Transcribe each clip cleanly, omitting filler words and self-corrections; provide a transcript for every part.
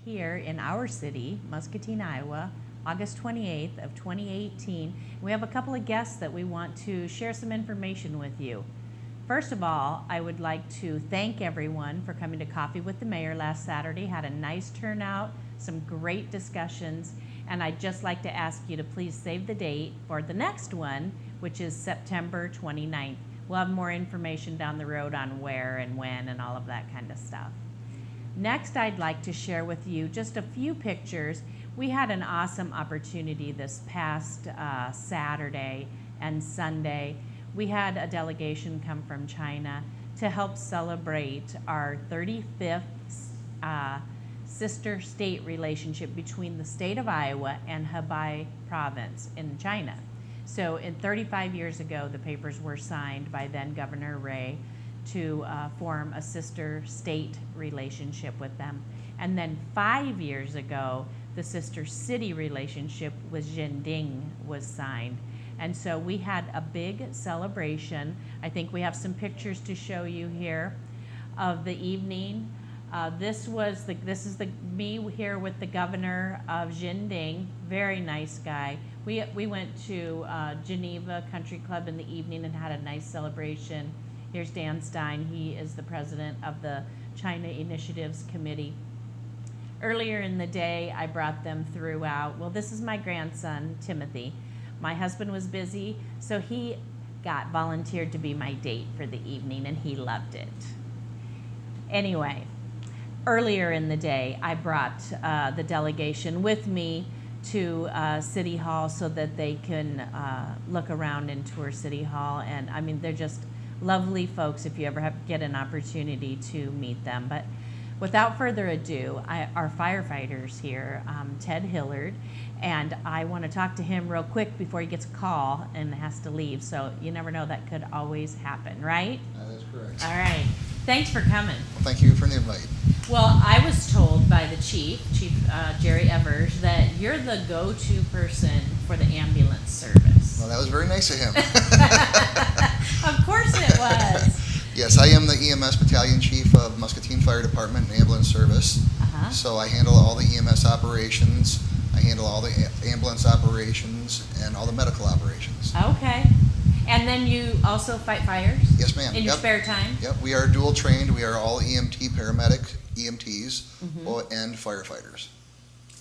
here in our city, Muscatine, Iowa, August 28th of 2018. We have a couple of guests that we want to share some information with you. First of all, I would like to thank everyone for coming to Coffee with the Mayor last Saturday. Had a nice turnout, some great discussions, and I'd just like to ask you to please save the date for the next one, which is September 29th. We'll have more information down the road on where and when and all of that kind of stuff. Next, I'd like to share with you just a few pictures. We had an awesome opportunity this past Saturday and Sunday. We had a delegation come from China to help celebrate our 35th sister state relationship between the state of Iowa and Hebei province in China. So 35 years ago, the papers were signed by then Governor Ray to form a sister state relationship with them. And then 5 years ago, the sister city relationship with Jinding was signed. And so we had a big celebration. I think we have some pictures to show you here of the evening. This is me here with the governor of Jinding, very nice guy. We went to Geneva Country Club in the evening and had a nice celebration. Here's Dan Stein. He is the president of the China Initiatives Committee. Earlier in the day, I brought them throughout. Well, this is my grandson, Timothy. My husband was busy, so he got volunteered to be my date for the evening, and he loved it. Anyway, earlier in the day, I brought the delegation with me to City Hall so that they can look around and tour City Hall. And I mean, they're just lovely folks if you ever get an opportunity to meet them. But without further ado, our firefighters here, Ted Hillard, and I want to talk to him real quick before he gets a call and has to leave. So you never know, that could always happen, right? That is correct. All right. Thanks for coming. Well, thank you for the invite. Well, I was told by the Chief Jerry Evers, that you're the go-to person for the ambulance service. Well, that was very nice of him. Of course it was. Yes, I am the EMS Battalion Chief of Muscatine Fire Department and Ambulance Service. So I handle all the EMS operations, I handle all the ambulance operations, and all the medical operations. Okay. And then you also fight fires? Yes, ma'am. In your spare time? Yep, we are dual trained. We are all EMT paramedic, EMTs, and firefighters.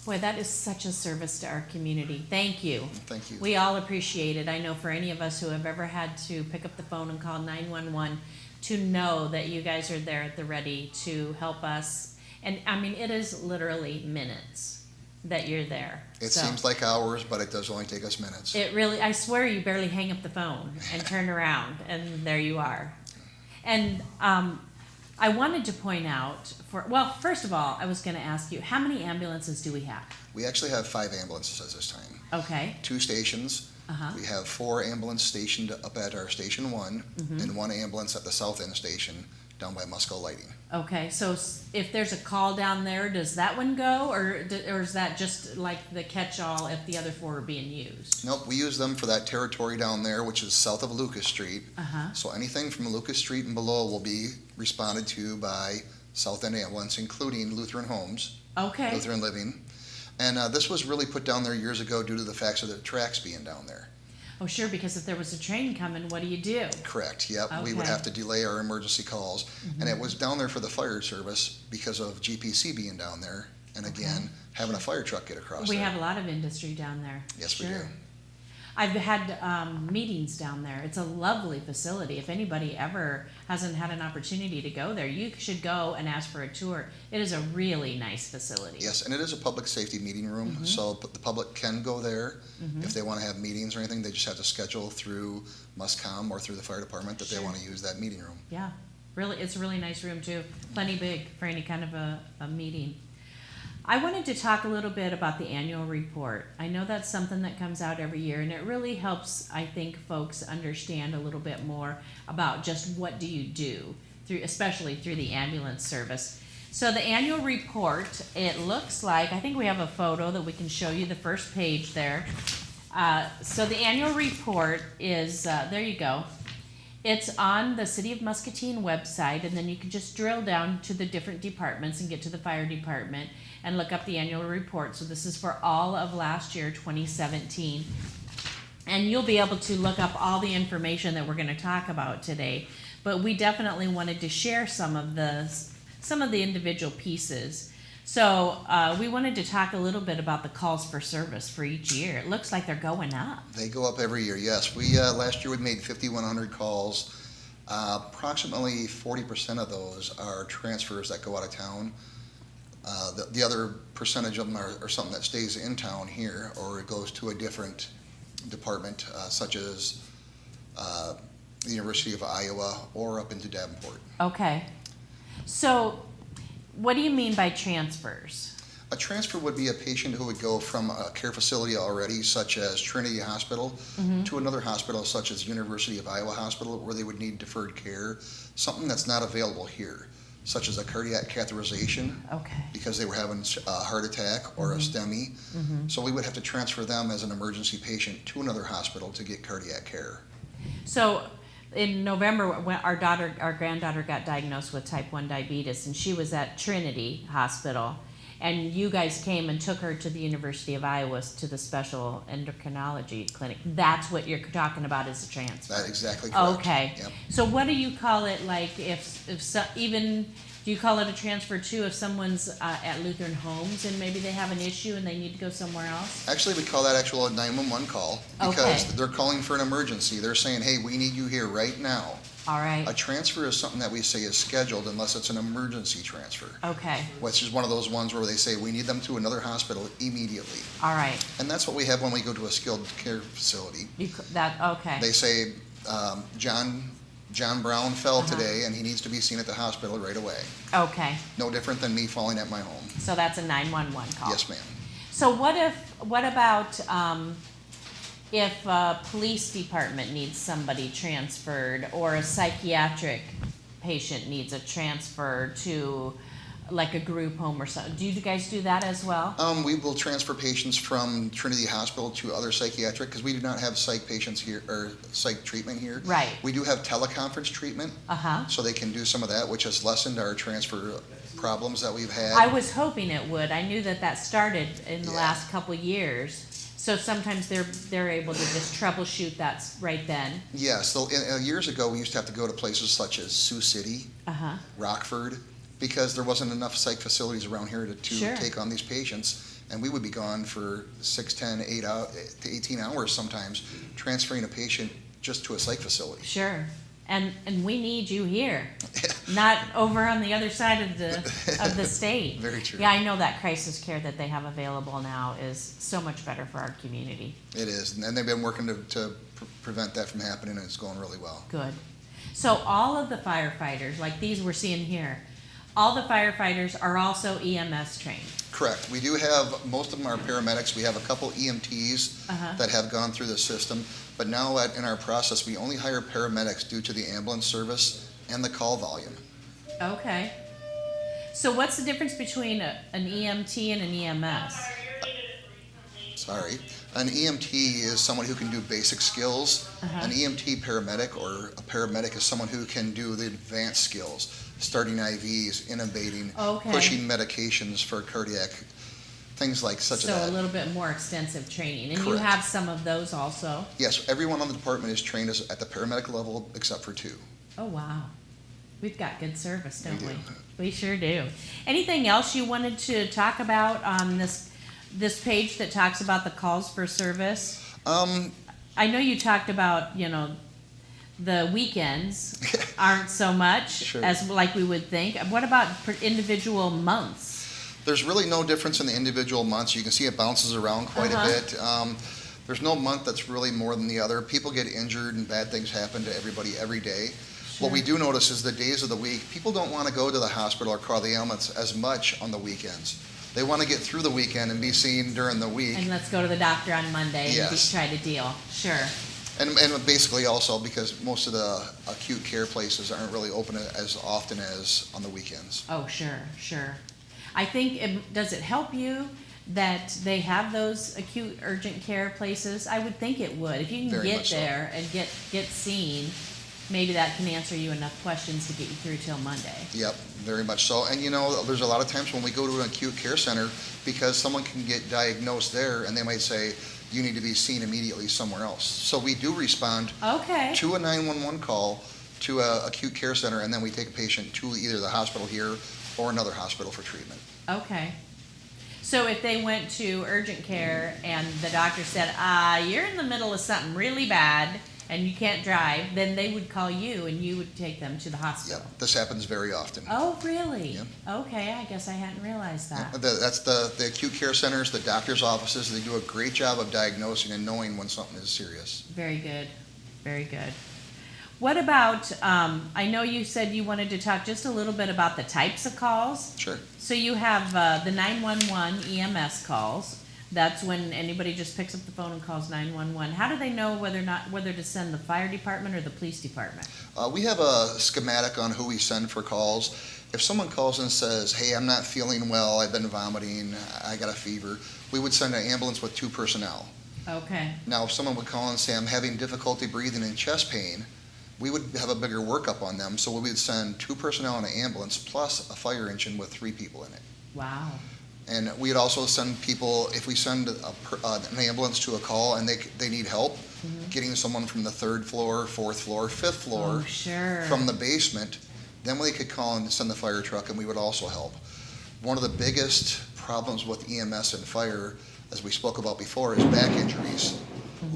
Boy, that is such a service to our community. Thank you. Thank you. We all appreciate it. I know for any of us who have ever had to pick up the phone and call 911, to know that you guys are there at the ready to help us. And I mean, it is literally minutes that you're there. It seems like hours, but it does only take us minutes. It really, I swear you barely hang up the phone and turn around and there you are. And I wanted to point out, well, first of all, I was going to ask you, how many ambulances do we have? We actually have 5 ambulances at this time. Okay. 2 stations. We have 4 ambulances stationed up at our Station 1, and 1 ambulance at the south end station down by Musco Lighting. Okay, so if there's a call down there, does that one go, or is that just like the catch-all if the other 4 are being used? Nope, we use them for that territory down there, which is south of Lucas Street. So anything from Lucas Street and below will be responded to by South End Ambulance, including Lutheran Homes, Lutheran Living. And this was really put down there years ago due to the facts of the tracks being down there. Oh, sure, because if there was a train coming, what do you do? Correct, yep. We would have to delay our emergency calls. And it was down there for the fire service because of GPC being down there. And again, having a fire truck get across We there. have a lot of industry down there. Yes, we do. I've had meetings down there. It's a lovely facility. If anybody ever hasn't had an opportunity to go there, you should go and ask for a tour. It is a really nice facility. Yes, and it is a public safety meeting room, so the public can go there if they want to have meetings or anything. They just have to schedule through Muscom or through the fire department that they want to use that meeting room. Yeah, really, it's a really nice room too. Plenty big for any kind of a meeting. I wanted to talk a little bit about the annual report. I know that's something that comes out every year, and it really helps, I think, folks understand a little bit more about just what do you do, especially through the ambulance service. So the annual report, it looks like, I think we have a photo that we can show you, the first page there. So the annual report is, there you go. It's on the City of Muscatine website, and then you can just drill down to the different departments and get to the fire department and look up the annual report. So this is for all of last year, 2017. And you'll be able to look up all the information that we're going to talk about today. But we definitely wanted to share some of the individual pieces. So we wanted to talk a little bit about the calls for service for each year. It looks like they're going up. They go up every year, yes. We last year we made 5,100 calls. Approximately 40% of those are transfers that go out of town. The other percentage of them are something that stays in town here, or it goes to a different department, such as the University of Iowa or up into Davenport. Okay. So what do you mean by transfers? A transfer would be a patient who would go from a care facility already, such as Trinity Hospital, to another hospital, such as University of Iowa Hospital, where they would need deferred care, something that's not available here, such as a cardiac catheterization, because they were having a heart attack or a STEMI. So we would have to transfer them as an emergency patient to another hospital to get cardiac care. So in November, when our granddaughter got diagnosed with type 1 diabetes, and she was at Trinity Hospital, and you guys came and took her to the University of Iowa to the special endocrinology clinic. That's what you're talking about as a transfer. That's exactly correct. Okay. Yep. So what do you call it, like, do you call it a transfer too if someone's at Lutheran Homes and maybe they have an issue and they need to go somewhere else? Actually, we call that a 911 call, because they're calling for an emergency. They're saying, hey, we need you here right now. All right. A transfer is something that we say is scheduled unless it's an emergency transfer. Okay. Which is one of those ones where they say we need them to another hospital immediately. All right. And that's what we have when we go to a skilled care facility. Okay. They say John Brown fell today and he needs to be seen at the hospital right away. Okay. No different than me falling at my home. So that's a 911 call. Yes, ma'am. So what about if a police department needs somebody transferred, or a psychiatric patient needs a transfer to like a group home or something? Do you guys do that as well? We will transfer patients from Trinity Hospital to other psychiatric, because we do not have psych patients here, or psych treatment here. Right. We do have teleconference treatment, so they can do some of that, which has lessened our transfer problems that we've had. I was hoping it would. I knew that started in the last couple years. So sometimes they're able to just troubleshoot that right then. Yes. So years ago, we used to have to go to places such as Sioux City, Rockford, because there wasn't enough psych facilities around here to take on these patients. And we would be gone for 6, 10, 8 to 18 hours sometimes, transferring a patient just to a psych facility. Sure. And we need you here, not over on the other side of the state. Very true. Yeah, I know that crisis care that they have available now is so much better for our community. It is, and they've been working to prevent that from happening, and it's going really well. Good. So all of the firefighters, like these we're seeing here, all the firefighters are also EMS trained. Correct. We do have, most of them are paramedics. We have a couple EMTs that have gone through the system. But now in our process, we only hire paramedics due to the ambulance service and the call volume. Okay. So what's the difference between an EMT and an EMS? Sorry. An EMT is someone who can do basic skills. An EMT paramedic, or a paramedic, is someone who can do the advanced skills, starting IVs, intubating, pushing medications for cardiac, things like such as that. So a little bit more extensive training. And you have some of those also? Yes, everyone on the department is trained at the paramedic level except for 2. Oh, wow. We've got good service, don't we? We sure do. Anything else you wanted to talk about on this page that talks about the calls for service? I know you talked about, the weekends aren't so much as like we would think. What about individual months? There's really no difference in the individual months. You can see it bounces around quite a bit. There's no month that's really more than the other. People get injured and bad things happen to everybody every day. What we do notice is the days of the week, people don't want to go to the hospital or call the ambulance as much on the weekends. They want to get through the weekend and be seen during the week. And let's go to the doctor on Monday and just try to deal. Sure. And basically also because most of the acute care places aren't really open as often as on the weekends. Oh, sure. I think, does it help you that they have those acute urgent care places? I would think it would. If you can get there and get seen, maybe that can answer you enough questions to get you through till Monday. Yep, very much so. And there's a lot of times when we go to an acute care center, because someone can get diagnosed there and they might say, you need to be seen immediately somewhere else. So we do respond to a 911 call to an acute care center, and then we take a patient to either the hospital here or another hospital for treatment. Okay. So if they went to urgent care and the doctor said, you're in the middle of something really bad and you can't drive, then they would call you and you would take them to the hospital. Yep, this happens very often. Oh, really? Yep. Okay, I guess I hadn't realized that. Yep. That's the acute care centers, the doctor's offices. They do a great job of diagnosing and knowing when something is serious. Very good. Very good. What about, I know you said you wanted to talk just a little bit about the types of calls. Sure. So you have the 911 EMS calls. That's when anybody just picks up the phone and calls 911. How do they know whether to send the fire department or the police department? We have a schematic on who we send for calls. If someone calls and says, hey, I'm not feeling well, I've been vomiting, I got a fever, we would send an ambulance with 2 personnel. Okay. Now, if someone would call and say, I'm having difficulty breathing and chest pain, we would have a bigger workup on them, so we would send 2 personnel in an ambulance plus a fire engine with 3 people in it. Wow. And we'd also send people, if we send an ambulance to a call and they need help getting someone from the 3rd floor, 4th floor, 5th floor from the basement, then they could call and send the fire truck and we would also help. One of the biggest problems with EMS and fire, as we spoke about before, is back injuries.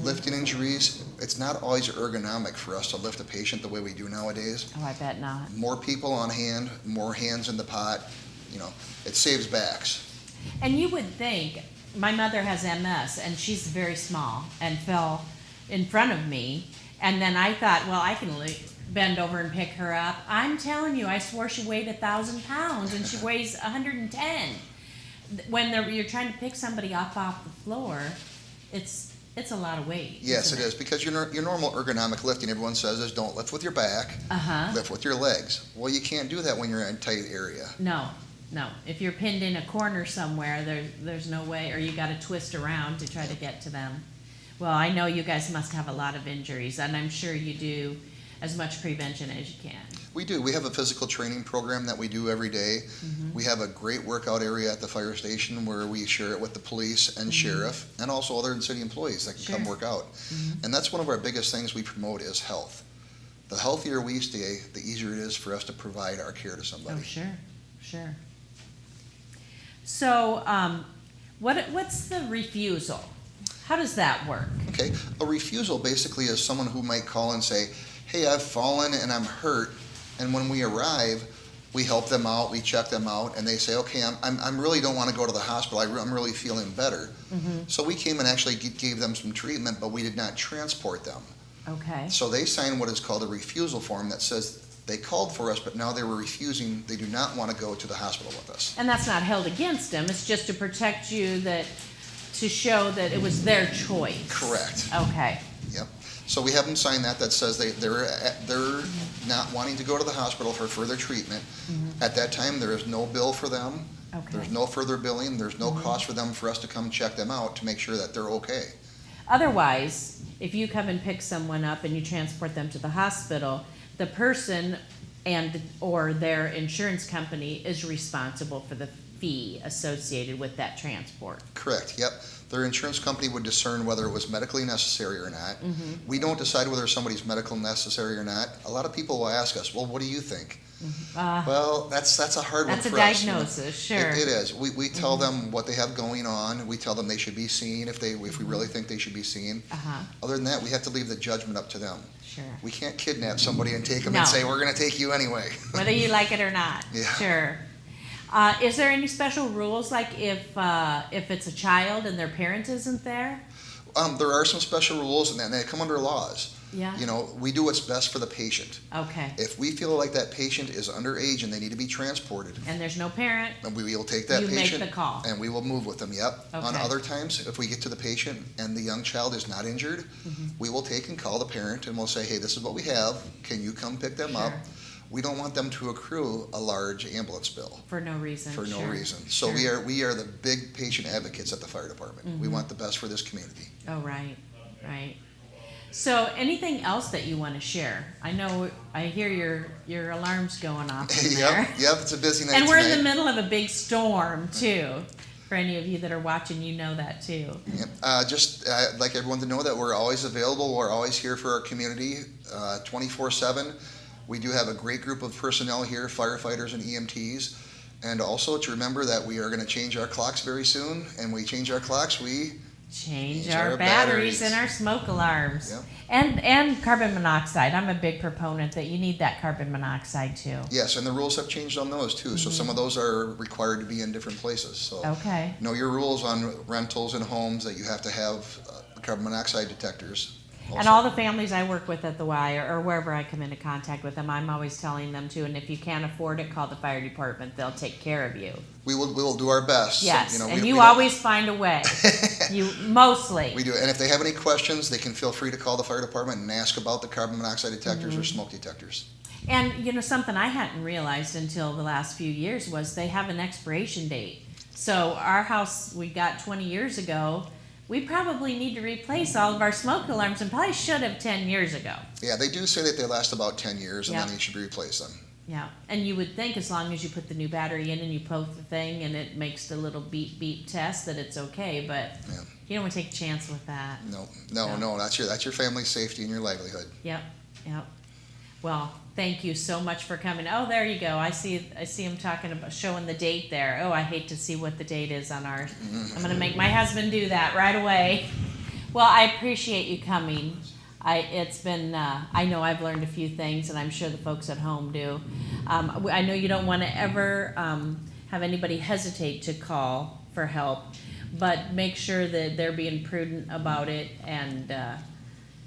Lifting injuries, it's not always ergonomic for us to lift a patient the way we do nowadays. Oh, I bet not. More people on hand, more hands in the pot, it saves backs. And you would think, my mother has MS and she's very small and fell in front of me, and then I thought, well, I can bend over and pick her up. I'm telling you, I swore she weighed 1,000 pounds and she weighs 110. When you're trying to pick somebody up off the floor, it's a lot of weight. Yes, it is, because your normal ergonomic lifting, everyone says, is don't lift with your back, lift with your legs. Well, you can't do that when you're in a tight area. No. If you're pinned in a corner somewhere, there's no way, or you got to twist around to try to get to them. Well, I know you guys must have a lot of injuries, and I'm sure you do as much prevention as you can. We do. We have a physical training program that we do every day. We have a great workout area at the fire station where we share it with the police and sheriff and also other city employees that can come work out. And that's one of our biggest things we promote is health. The healthier we stay, the easier it is for us to provide our care to somebody. Oh, sure. So what's the refusal? How does that work? Okay, a refusal basically is someone who might call and say, hey, I've fallen and I'm hurt. And when we arrive, we help them out, we check them out, and they say, okay, I really don't want to go to the hospital, I'm really feeling better. So we came and actually gave them some treatment, but we did not transport them. Okay. So they sign what is called a refusal form that says they called for us, but now they were refusing, they do not want to go to the hospital with us. And that's not held against them, it's just to protect you, to show that it was their choice. Correct. Okay. Yep. So we have them sign that says they're not wanting to go to the hospital for further treatment. At that time, there is no bill for them. Okay. There's no further billing. There's no cost for them for us to come check them out to make sure that they're okay. Otherwise, if you come and pick someone up and you transport them to the hospital, the person or their insurance company is responsible for the fee associated with that transport. Correct. Yep. Their insurance company would discern whether it was medically necessary or not. We don't decide whether somebody's medical necessary or not. A lot of people will ask us, well, what do you think? Well, that's a hard one for us. That's a diagnosis, sure. It is. We tell them what they have going on. We tell them they should be seen if we really think they should be seen. Other than that, we have to leave the judgment up to them. Sure. We can't kidnap somebody and take them and say, we're going to take you anyway. Whether you like it or not. Yeah. Sure. Is there any special rules, like if it's a child and their parent isn't there? There are some special rules, and they come under laws. Yeah. We do what's best for the patient. Okay. If we feel like that patient is underage and they need to be transported, and there's no parent, and we will take that patient make the call. And we will move with them. Yep. Okay. On other times, if we get to the patient and the young child is not injured, we will take and call the parent and we'll say, hey, this is what we have. Can you come pick them up? We don't want them to accrue a large ambulance bill. For no reason. For no reason. So we are the big patient advocates at the fire department. We want the best for this community. Oh, right. So anything else that you want to share? I know I hear your alarms going off in there. Yep, it's a busy night and we're tonight. in the middle of a big storm too. For any of you that are watching, you know that too. Yep. I'd like everyone to know that we're always available. We're always here for our community 24/7. We do have a great group of personnel here, firefighters and EMTs. And also to remember that we are going to change our clocks very soon. And when we change our clocks, we change our batteries and our smoke alarms. Yep. And carbon monoxide. I'm a big proponent that you need that carbon monoxide too. Yes, and the rules have changed on those too. So some of those are required to be in different places. So know your rules on rentals and homes that you have to have carbon monoxide detectors. Also. And all the families I work with at the Y or wherever I come into contact with them, I'm always telling them to. And if you can't afford it, call the fire department. They'll take care of you. We will do our best. Yes, we always find a way. Mostly. We do. And if they have any questions, they can feel free to call the fire department and ask about the carbon monoxide detectors or smoke detectors. And something I hadn't realized until the last few years was they have an expiration date. So our house we got 20 years ago. We probably need to replace all of our smoke alarms and probably should have 10 years ago. Yeah, they do say that they last about 10 years and then you should replace them. Yeah, and you would think as long as you put the new battery in and you poke the thing and it makes the little beep beep test that it's okay, but you don't want to take a chance with that. No, that's your family's safety and your livelihood. Yep. Well, thank you so much for coming. Oh, there you go. I see him talking about showing the date there. Oh, I hate to see what the date is on ours. I'm going to make my husband do that right away. Well, I appreciate you coming. It's been, I know I've learned a few things, and I'm sure the folks at home do. I know you don't want to ever have anybody hesitate to call for help, but make sure that they're being prudent about it and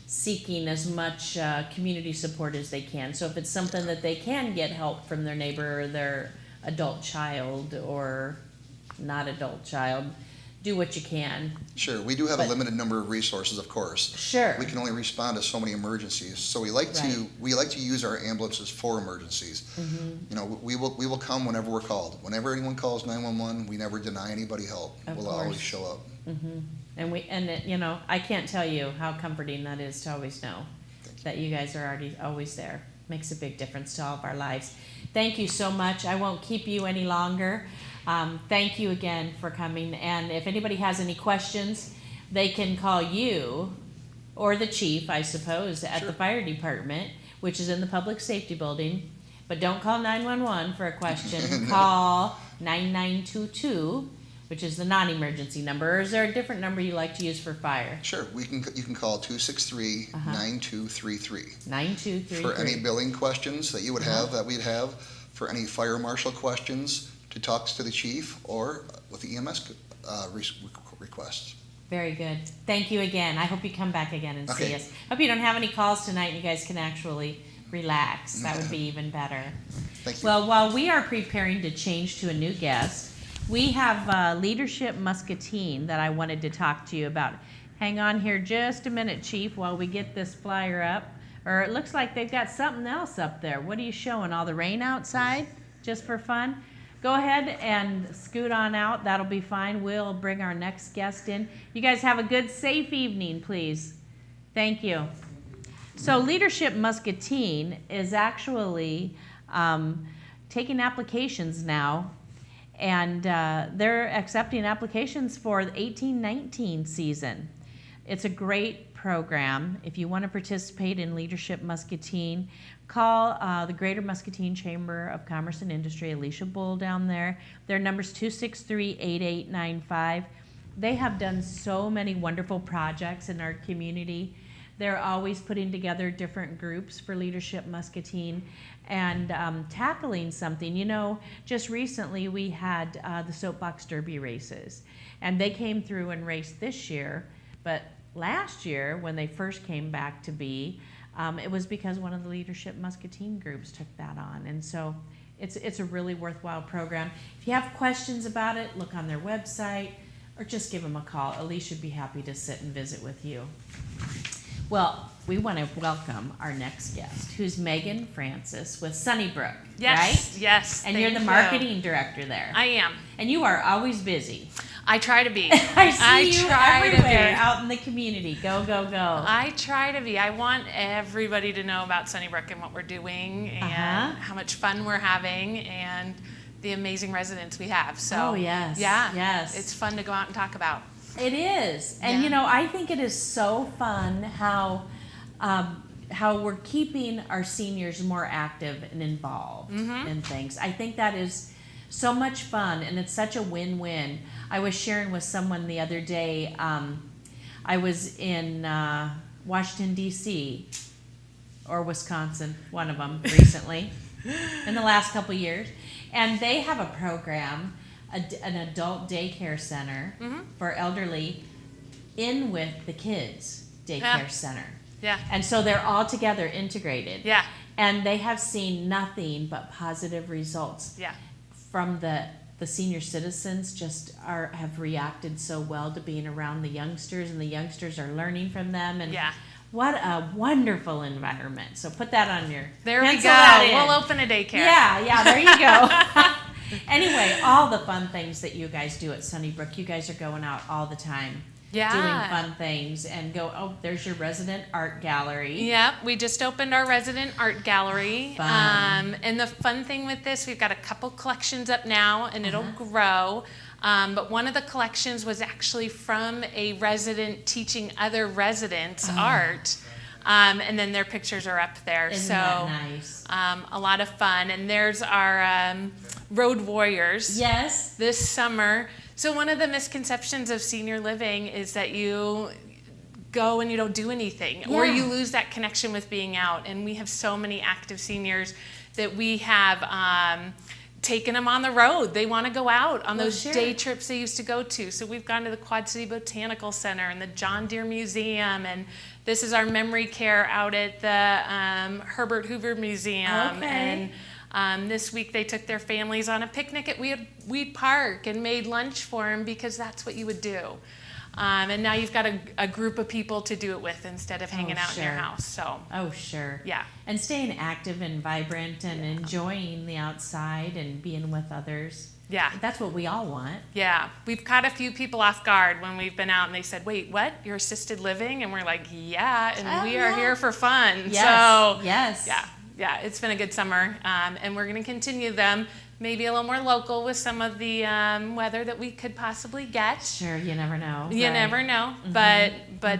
seeking as much community support as they can. So if it's something that they can get help from their neighbor or their adult child or not adult child, do what you can. Sure, we do have a limited number of resources, of course. Sure. We can only respond to so many emergencies. So we like to use our ambulances for emergencies. We will come whenever we're called. Whenever anyone calls 911, we never deny anybody help. We'll always show up. And I can't tell you how comforting that is to always know that you guys are always there. Makes a big difference to all of our lives. Thank you so much. I won't keep you any longer. Thank you again for coming. And if anybody has any questions, they can call you or the chief, I suppose, at the fire department, which is in the public safety building. But don't call 911 for a question. Call 9922. Which is the non-emergency number, or is there a different number you like to use for fire? Sure, you can call 263-9233. 9233. For any billing questions that you would have, that we'd have, for any fire marshal questions, to talk to the chief, or with the EMS requests. Very good. Thank you again. I hope you come back again and see us. Hope you don't have any calls tonight and you guys can actually relax. That would be even better. Thank you. Well, while we are preparing to change to a new guest, we have Leadership Muscatine that I wanted to talk to you about. Hang on here just a minute, Chief, while we get this flyer up. Or it looks like they've got something else up there. What are you showing? All the rain outside? Just for fun? Go ahead and scoot on out. That'll be fine. We'll bring our next guest in. You guys have a good, safe evening, please. Thank you. So Leadership Muscatine is actually taking applications now. And they're accepting applications for the 18-19 season. It's a great program. If you want to participate in Leadership Muscatine, call the Greater Muscatine Chamber of Commerce and Industry, Alicia Bull down there. Their number's 263-8895. They have done so many wonderful projects in our community. They're always putting together different groups for Leadership Muscatine and tackling something. Just recently we had the Soapbox Derby races, and they came through and raced this year, but last year when they first came back to be, it was because one of the Leadership Muscatine groups took that on. And so it's a really worthwhile program. If you have questions about it, look on their website or just give them a call. Elise would be happy to sit and visit with you. Well, we want to welcome our next guest, who's Megan Francis with Sunnybrook, yes, right? Yes, And you're the marketing director there. I am. And you are always busy. I try to be. I see you try everywhere to be. out in the community. Go, go, go. I try to be. I want everybody to know about Sunnybrook and what we're doing and how much fun we're having and the amazing residents we have. So, oh, yes. Yeah. Yes. It's fun to go out and talk about. It is. And, you know, I think it is so fun how we're keeping our seniors more active and involved in things. I think that is so much fun, and it's such a win-win. I was sharing with someone the other day, I was in Washington, D.C., or Wisconsin, one of them, recently, in the last couple years, and they have a program, an adult daycare center for elderly in with the kids' daycare center. Yeah. And so they're all together integrated. Yeah. And they have seen nothing but positive results. Yeah. From the senior citizens have reacted so well to being around the youngsters, and the youngsters are learning from them, and what a wonderful environment. So put that on your there we pencil go. that in. We'll open a daycare. Yeah, there you go. Anyway, all the fun things that you guys do at Sunnybrook, you guys are going out all the time. Yeah. Doing fun things and there's your resident art gallery. Yep, we just opened our resident art gallery. Fun. And the fun thing with this, we've got a couple collections up now and it'll grow. But one of the collections was actually from a resident teaching other residents art. And then their pictures are up there. Isn't so that nice? A lot of fun. And there's our Road Warriors. Yes. This summer. So one of the misconceptions of senior living is that you go and you don't do anything, or you lose that connection with being out. And we have so many active seniors that we have taken them on the road. They want to go out on those day trips they used to go to. So we've gone to the Quad City Botanical Center and the John Deere Museum, and this is our memory care out at the Herbert Hoover Museum. Okay. And this week they took their families on a picnic at Weed Park and made lunch for them because that's what you would do. And now you've got a group of people to do it with instead of hanging out in your house. So. Oh, sure. Yeah. And staying active and vibrant and enjoying the outside and being with others. Yeah. That's what we all want. Yeah. We've caught a few people off guard when we've been out and they said, wait, what? You're assisted living? And we're like, yeah. And we are here for fun. Yes. So, yes. Yeah. Yeah, it's been a good summer, and we're going to continue them, maybe a little more local with some of the weather that we could possibly get. Sure, you never know. You never know, but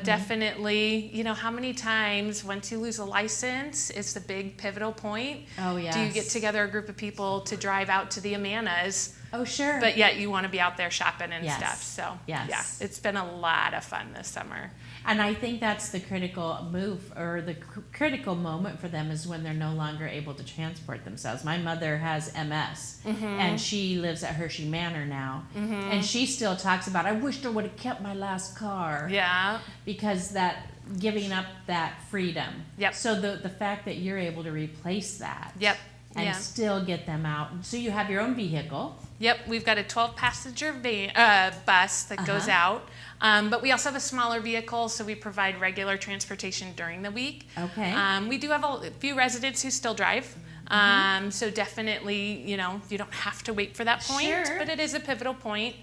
definitely, you know, how many times once you lose a license, it's the big pivotal point. Oh, yes. Do you get together a group of people to drive out to the Amanas? Oh, sure. But yet you want to be out there shopping and stuff. So, yes. Yeah, it's been a lot of fun this summer. And I think that's the critical move, or the critical moment for them, is when they're no longer able to transport themselves. My mother has MS, and she lives at Hershey Manor now, and she still talks about, I wished I would have kept my last car. Yeah. Because that giving up that freedom. Yep. So the fact that you're able to replace that. Yep. And still get them out. So you have your own vehicle. Yep, we've got a 12-passenger bus that goes out, but we also have a smaller vehicle, so we provide regular transportation during the week. Okay. We do have a few residents who still drive, so definitely, you know, you don't have to wait for that point, but it is a pivotal point.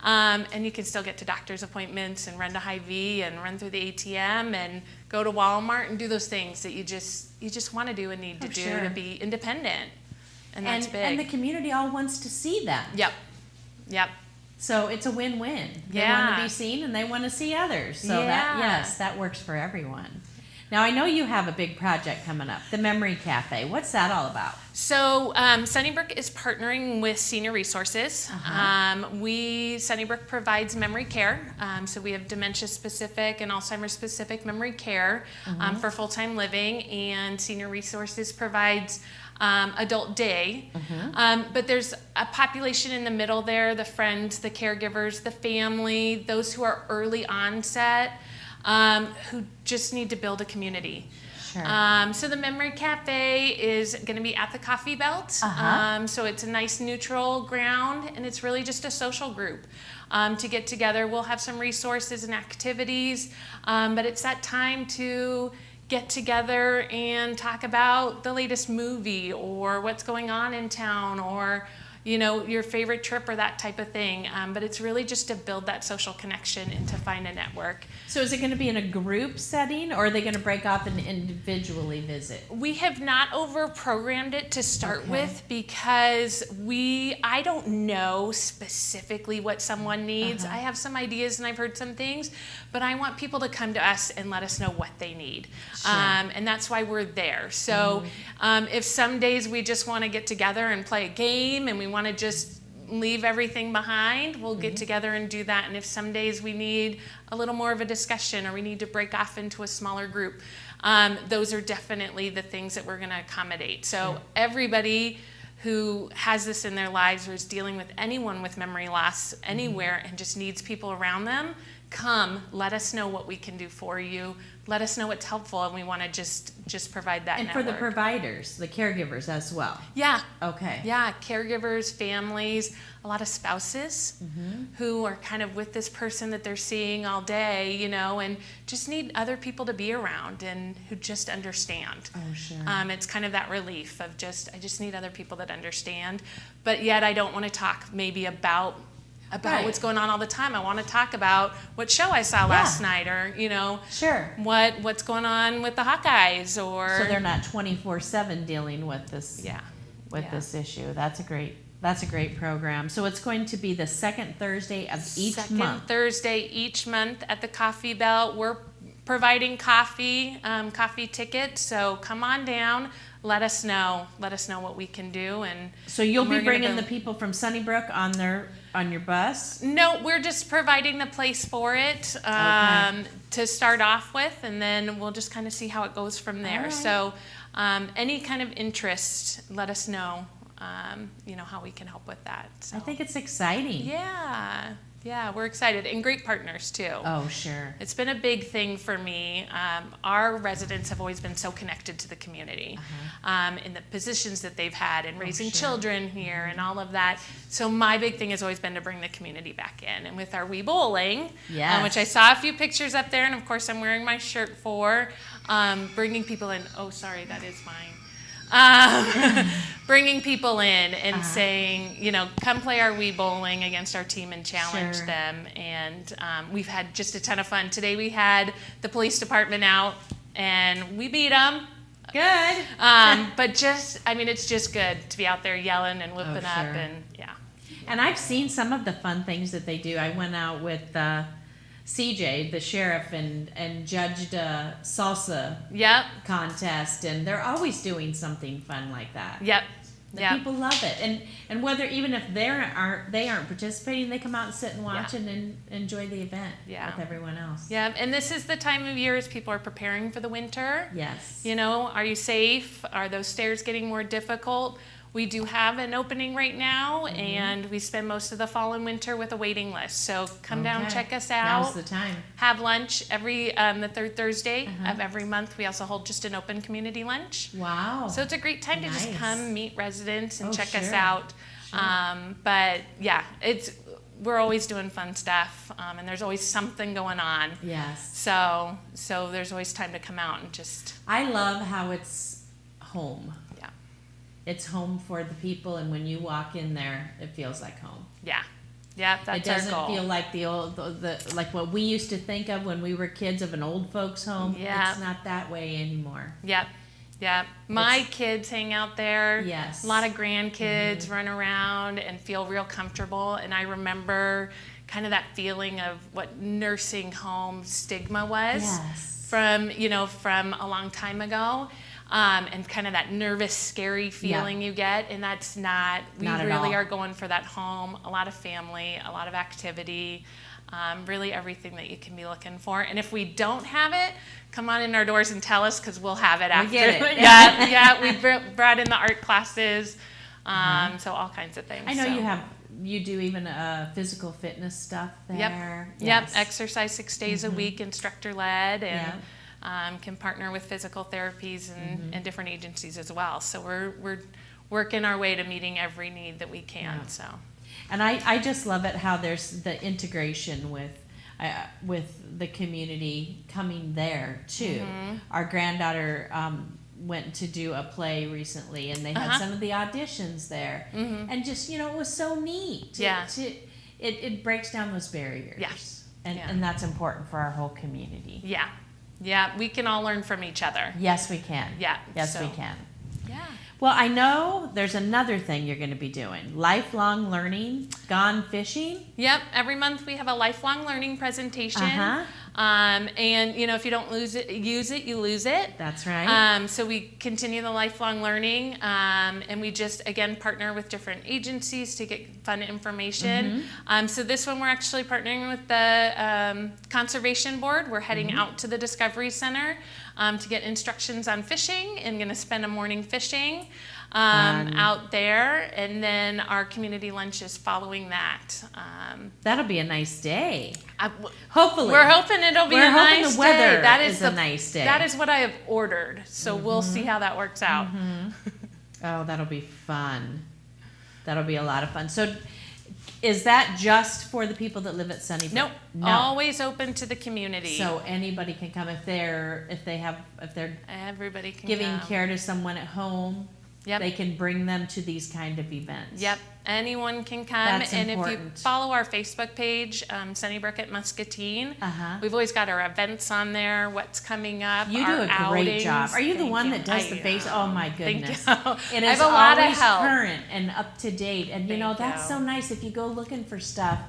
And you can still get to doctor's appointments and run to Hy-Vee and run through the ATM and go to Walmart and do those things that you just want to do and need to do to be independent. And that's big. And the community all wants to see them. Yep. Yep. So it's a win-win. They want to be seen and they want to see others. So that works for everyone. Now, I know you have a big project coming up, the Memory Cafe. What's that all about? So Sunnybrook is partnering with Senior Resources. Sunnybrook provides memory care. So we have dementia-specific and Alzheimer's-specific memory care for full-time living, and Senior Resources provides adult day. But there's a population in the middle there, the friends, the caregivers, the family, those who are early onset, who just need to build a community. Sure. So the Memory Cafe is going to be at the Coffee Belt. So it's a nice neutral ground, and it's really just a social group to get together. We'll have some resources and activities, but it's that time to get together and talk about the latest movie or what's going on in town, or your favorite trip or that type of thing. But it's really just to build that social connection and to find a network. So is it going to be in a group setting, or are they going to break off and individually visit? We have not over-programmed it to start with, because I don't know specifically what someone needs. I have some ideas and I've heard some things, but I want people to come to us and let us know what they need. Sure. And that's why we're there. So if some days we just want to get together and play a game and we want to just leave everything behind, we'll get together and do that. And if some days we need a little more of a discussion, or we need to break off into a smaller group, those are definitely the things that we're going to accommodate. So everybody who has this in their lives, or is dealing with anyone with memory loss anywhere and just needs people around them, come, let us know what we can do for you. Let us know what's helpful, and we want to just provide that network. And for the providers, the caregivers as well. Yeah. Okay. Yeah, caregivers, families, a lot of spouses who are kind of with this person that they're seeing all day, and just need other people to be around and who just understand. Oh, sure. It's kind of that relief of I just need other people that understand, but yet I don't want to talk maybe about what's going on all the time. I want to talk about what show I saw last night, or sure, what's going on with the Hawkeyes, or so they're not 24/7 dealing with this this issue. That's a great program. So it's going to be the second Thursday of each month. Second Thursday each month at the Coffee Bell. We're providing coffee tickets. So come on down. Let us know what we can do. And so you'll be bringing the people from Sunnybrook on your bus? No, we're just providing the place for it to start off with, and then we'll just kind of see how it goes from there. Right. So any kind of interest, let us know, how we can help with that. So. I think it's exciting. Yeah, we're excited, and great partners too. Oh, sure. It's been a big thing for me. Our residents have always been so connected to the community, in the positions that they've had, and raising children here, and all of that. So my big thing has always been to bring the community back in. And with our Wee Bowling, which I saw a few pictures up there, and of course I'm wearing my shirt for, bringing people in. Oh, sorry, that is mine. Bringing people in and saying, come play our Wii Bowling against our team and challenge them. And we've had just a ton of fun. Today we had the police department out, and we beat them. Good. But it's just good to be out there yelling and whooping up. And And I've seen some of the fun things that they do. I went out with CJ, the sheriff, and judged a salsa contest, and they're always doing something fun like that. The people love it, and whether even if they aren't participating, they come out and sit and watch and enjoy the event with everyone else. And this is the time of year as people are preparing for the winter. Yes. Are you safe? Are those stairs getting more difficult? We do have an opening right now, and we spend most of the fall and winter with a waiting list. So come down, check us out. Now's the time. Have lunch every the third Thursday of every month. We also hold just an open community lunch. Wow. So it's a great time to just come meet residents and check us out. We're always doing fun stuff, and there's always something going on. Yes. So there's always time to come out and just. I love how it's home. It's home for the people, and when you walk in there, it feels like home. Yeah, that's our goal. It doesn't feel like like what we used to think of when we were kids of an old folks' home. It's not that way anymore. My kids hang out there. Yes. A lot of grandkids run around and feel real comfortable. And I remember kind of that feeling of what nursing home stigma was from a long time ago. And kind of that nervous, scary feeling you get, and that's not we really are going for that home, a lot of family, a lot of activity, really everything that you can be looking for. And if we don't have it, come on in our doors and tell us, because we'll have it after. We get it. We brought in the art classes, so all kinds of things. I know you do even physical fitness stuff there. Yep, exercise 6 days a week, instructor-led, and can partner with physical therapies and different agencies as well. So we're working our way to meeting every need that we can. So, and I just love it how there's the integration with the community coming there too. Our granddaughter went to do a play recently, and they had some of the auditions there, and just it was so neat. It breaks down those barriers. And that's important for our whole community. Yeah, we can all learn from each other. Yes, we can. Yes, we can. Yeah. Well, I know there's another thing you're going to be doing. Lifelong learning, gone fishing. Yep. Every month we have a lifelong learning presentation. And if you don't use it, you lose it. That's right. So we continue the lifelong learning, and we just again partner with different agencies to get fun information. So this one we're actually partnering with the Conservation Board. We're heading out to the Discovery Center to get instructions on fishing, and going to spend a morning fishing out there, and then our community lunch is following that. That'll be a nice day. Hopefully. We're hoping it'll be a nice the weather day. That is a nice day. That is what I have ordered, so we'll see how that works out. Oh, that'll be fun. That'll be a lot of fun. So is that just for the people that live at Sunnybrook? Nope. No. Always open to the community. So anybody can come if they're everybody can giving come. care to someone at home. Yep. They can bring them to these kind of events. Yep. Anyone can come. That's and important. If you follow our Facebook page, Sunnybrook at Muscatine, we've always got our events on there, what's coming up. You do a great job. Are you the one that does the face? Oh my goodness. Thank you. It I is have a lot of always help. current and up to date. And that's so nice if you go looking for stuff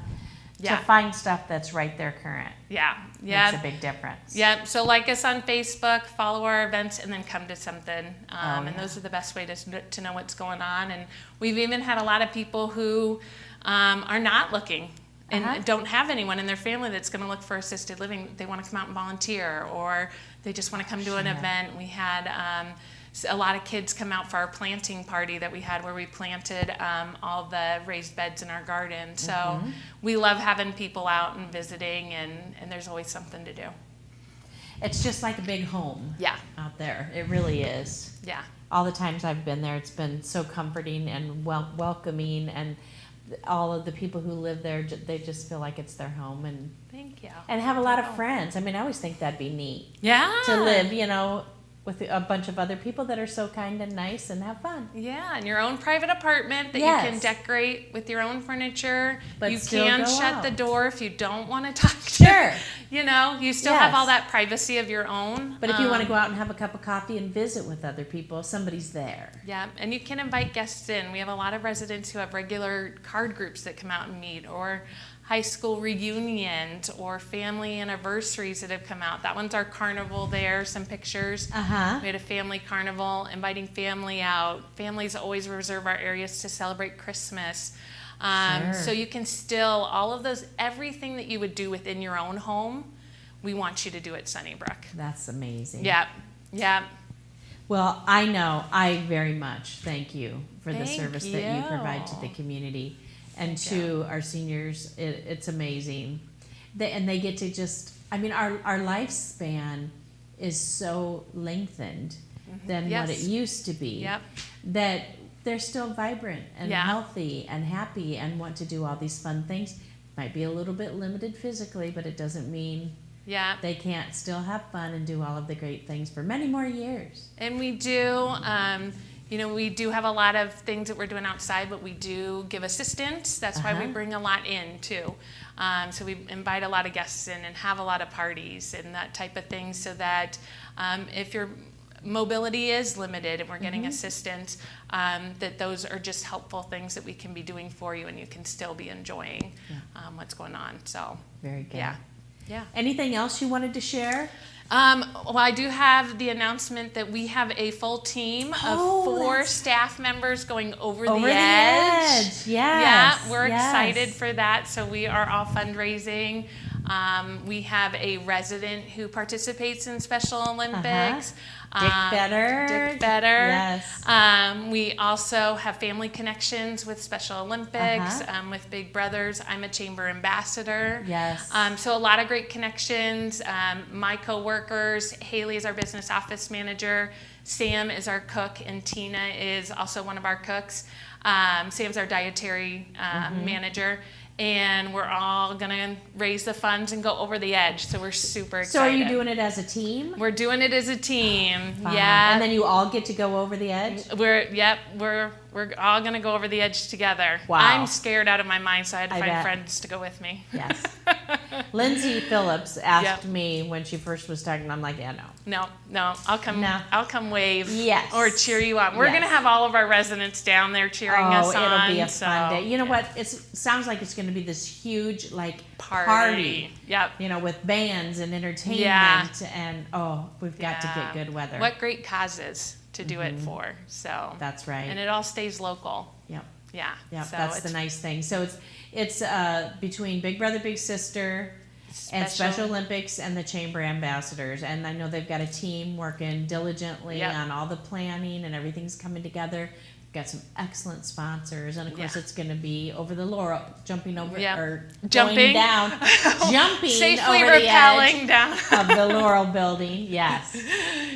to find stuff that's right there current. Yeah. Makes a big difference. Yep. So like us on Facebook, follow our events, and then come to something. And those are the best way to know what's going on. And we've even had a lot of people who are not looking and don't have anyone in their family that's going to look for assisted living. They want to come out and volunteer, or they just want to come to an event. We had a lot of kids come out for our planting party that we had, where we planted all the raised beds in our garden. So we love having people out and visiting, and there's always something to do. It's just like a big home out there. It really is. Yeah. All the times I've been there, it's been so comforting and welcoming, and all of the people who live there, they just feel like it's their home. And thank you. And have a lot of friends. I mean, I always think that'd be neat. Yeah. To live, with a bunch of other people that are so kind and nice and have fun. Yeah, in your own private apartment that you can decorate with your own furniture. But you still can go shut out. the door if you don't want to talk to you still have all that privacy of your own. But if you want to go out and have a cup of coffee and visit with other people, somebody's there. Yeah, and you can invite guests in. We have a lot of residents who have regular card groups that come out and meet, or high school reunions, or family anniversaries that have come out. That one's our carnival there, some pictures. We had a family carnival, inviting family out. Families always reserve our areas to celebrate Christmas. So you can still, all of those, everything that you would do within your own home, we want you to do at Sunnybrook. That's amazing. Yeah. Well, I very much thank you for the service that you provide to the community. And to our seniors, it's amazing. They get to just, our lifespan is so lengthened than what it used to be, that they're still vibrant and healthy and happy and want to do all these fun things. Might be a little bit limited physically, but it doesn't mean they can't still have fun and do all of the great things for many more years. And we do. We do have a lot of things that we're doing outside, but we do give assistance. That's why we bring a lot in, too. So we invite a lot of guests in and have a lot of parties and that type of thing, so that if your mobility is limited and we're getting assistance, that those are just helpful things that we can be doing for you, and you can still be enjoying what's going on. So very good. Yeah. Anything else you wanted to share? Well, I do have the announcement that we have a full team of 4 staff members going over the edge. Yes. Yeah, we're excited for that. So we are all fundraising. We have a resident who participates in Special Olympics. Dick Better. Yes. We also have family connections with Special Olympics, with Big Brothers. I'm a chamber ambassador. Yes. So a lot of great connections. My co-workers, Haley is our business office manager. Sam is our cook, and Tina is also one of our cooks. Sam's our dietary manager. And we're all going to raise the funds and go over the edge. So we're super excited. So are you doing it as a team? We're doing it as a team. Fun. Yeah. And then you all get to go over the edge? We're all going to go over the edge together. Wow. I'm scared out of my mind, so I had to find friends to go with me. Yes. Lindsay Phillips asked me when she first was talking, I'm like, yeah, no, I'll come wave. Yes. Or cheer you on. We're going to have all of our residents down there cheering us on. It'll be a fun day. You know what? It sounds like it's going to be this huge party. Yep. With bands and entertainment and we've got to get good weather. What great causes to do it for. So that's right. And it all stays local. Yep. Yeah. Yep. So that's the nice thing. So it's between Big Brother Big Sister and Special Olympics and the Chamber Ambassadors, and I know they've got a team working diligently on all the planning and everything's coming together. Got some excellent sponsors, and of course it's going to be over the Laurel, jumping over or going down, jumping safely over the rappelling edge down of the Laurel building. Yes,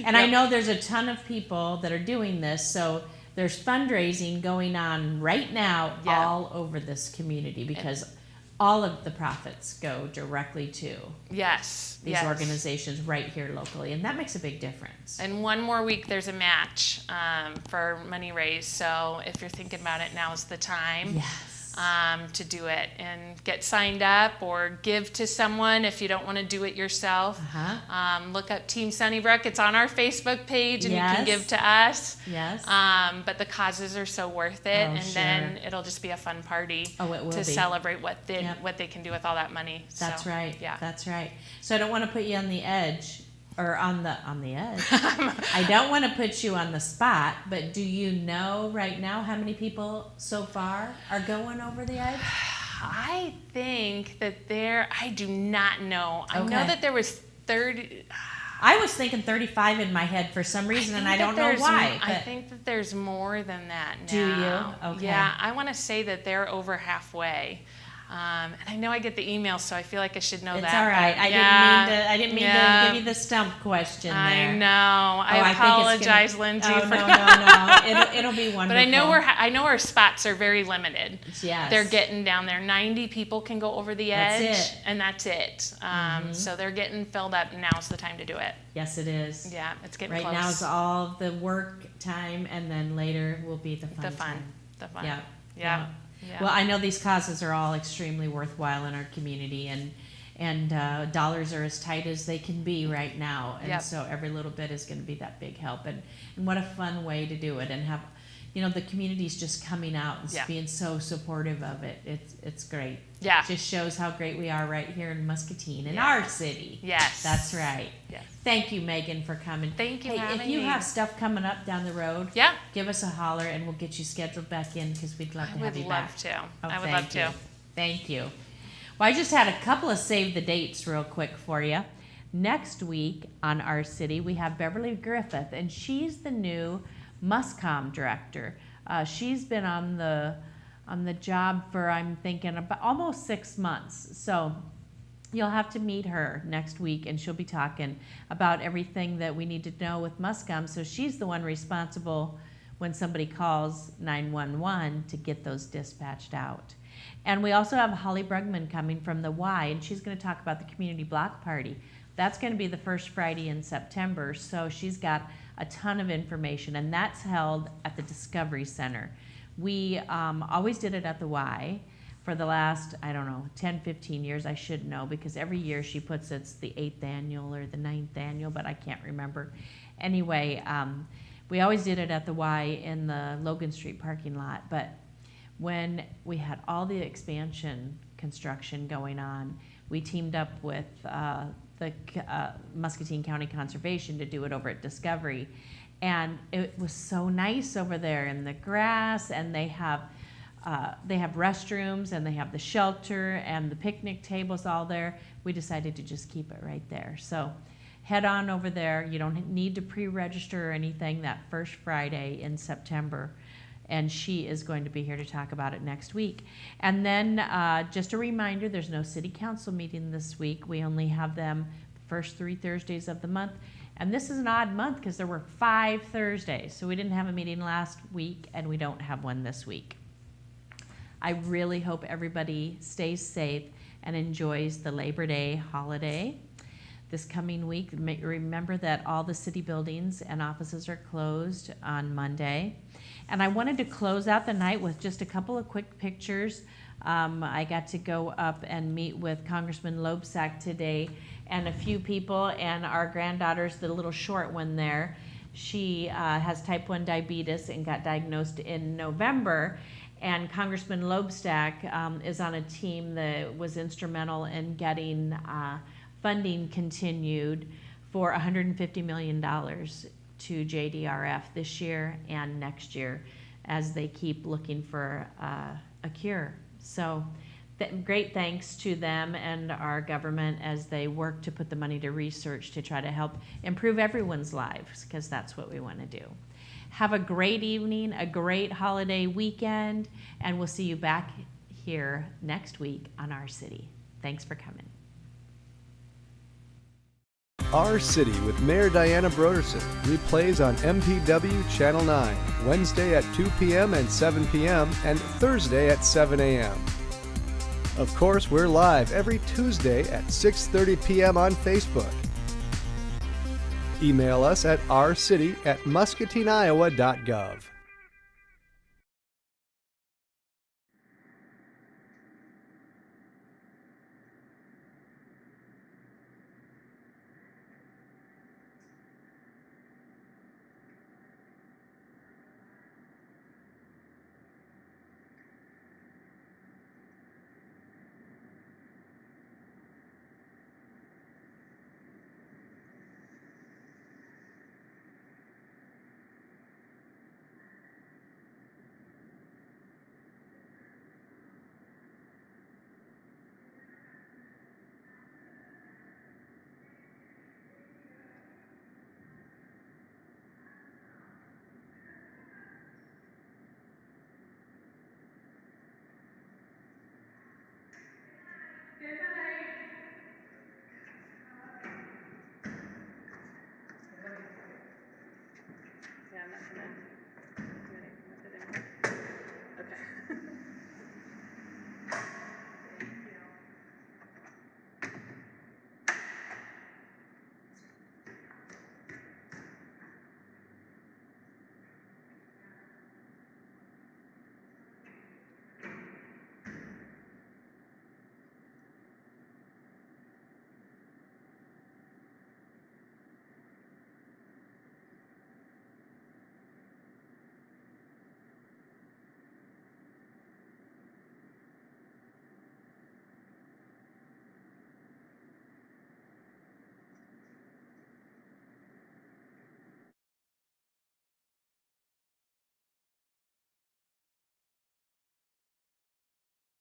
and I know there's a ton of people that are doing this, so there's fundraising going on right now all over this community because all of the profits go directly to these organizations right here locally, and that makes a big difference. And one more week there's a match for money raised, so if you're thinking about it, now's the time to do it and get signed up or give to someone if you don't want to do it yourself. Look up Team Sunnybrook. It's on our Facebook page, and you can give to us. But the causes are so worth it, then it'll just be a fun party to celebrate what they can do with all that money. That's right. That's right. So I don't want to put you on the edge. Or on the edge. I don't want to put you on the spot, but do you know right now how many people so far are going over the edge? I think that I do not know. I know that there was 30. I was thinking 35 in my head for some reason, and I don't know why. I think that there's more than that now. Do you? Okay. Yeah, I want to say that they're over halfway. And I know I get the email, so I feel like I should know that. It's all right. I didn't mean to give you the stump question there. I know. I apologize, Lindsay. Oh, no. It'll be wonderful. But I know our spots are very limited. Yes. They're getting down there. 90 people can go over the edge. That's it. And that's it. So they're getting filled up. Now's the time to do it. Yes, it is. Yeah, it's getting close. Right now is all the work time, and then later will be the fun time. The fun. Yeah. Yeah. Well, I know these causes are all extremely worthwhile in our community, and dollars are as tight as they can be right now, and so every little bit is going to be that big help. And what a fun way to do it, and have, the community's just coming out and being so supportive of it. It's great. Yeah. It just shows how great we are right here in Muscatine, in our city. Yes. That's right. Yes. Thank you, Megan, for coming. Thank you for having me. If you have stuff coming up down the road, give us a holler and we'll get you scheduled back in because we'd love to have you back. I would love to. Thank you. Well, I just had a couple of save the dates real quick for you. Next week on Our City, we have Beverly Griffith, and she's the new Muscom director. She's been on the job for, I'm thinking, about almost 6 months. So you'll have to meet her next week, and she'll be talking about everything that we need to know with Muscom. So she's the one responsible when somebody calls 911 to get those dispatched out. And we also have Holly Brugman coming from the Y, and she's going to talk about the community block party. That's going to be the first Friday in September, so she's got a ton of information, and that's held at the Discovery Center. We always did it at the Y for the last, 10, 15 years. I should know, because every year she puts it's the 8th annual or the 9th annual, but I can't remember. Anyway, we always did it at the Y in the Logan Street parking lot, but when we had all the expansion construction going on, we teamed up with the Muscatine County Conservation to do it over at Discovery. And it was so nice over there in the grass, and they have restrooms, and they have the shelter and the picnic tables all there. We decided to just keep it right there. So head on over there. You don't need to pre-register or anything that first Friday in September. And she is going to be here to talk about it next week. And then just a reminder, there's no city council meeting this week. We only have them first 3 Thursdays of the month. And this is an odd month because there were 5 Thursdays. So we didn't have a meeting last week and we don't have one this week. I really hope everybody stays safe and enjoys the Labor Day holiday. This coming week, remember that all the city buildings and offices are closed on Monday. And I wanted to close out the night with just a couple of quick pictures. I got to go up and meet with Congressman Loebsack today and a few people, and our granddaughter's the little short one there. She has type 1 diabetes and got diagnosed in November. And Congressman Loebsack is on a team that was instrumental in getting funding continued for $150 million to JDRF this year and next year as they keep looking for a cure. So great thanks to them and our government as they work to put the money to research to try to help improve everyone's lives, because that's what we want to do. Have a great evening, a great holiday weekend, and we'll see you back here next week on Our City. Thanks for coming. Our City with Mayor Diana Broderson replays on MPW Channel 9, Wednesday at 2 p.m. and 7 p.m. and Thursday at 7 a.m. Of course, we're live every Tuesday at 6:30 p.m. on Facebook. Email us at ourcity@muscatineiowa.gov.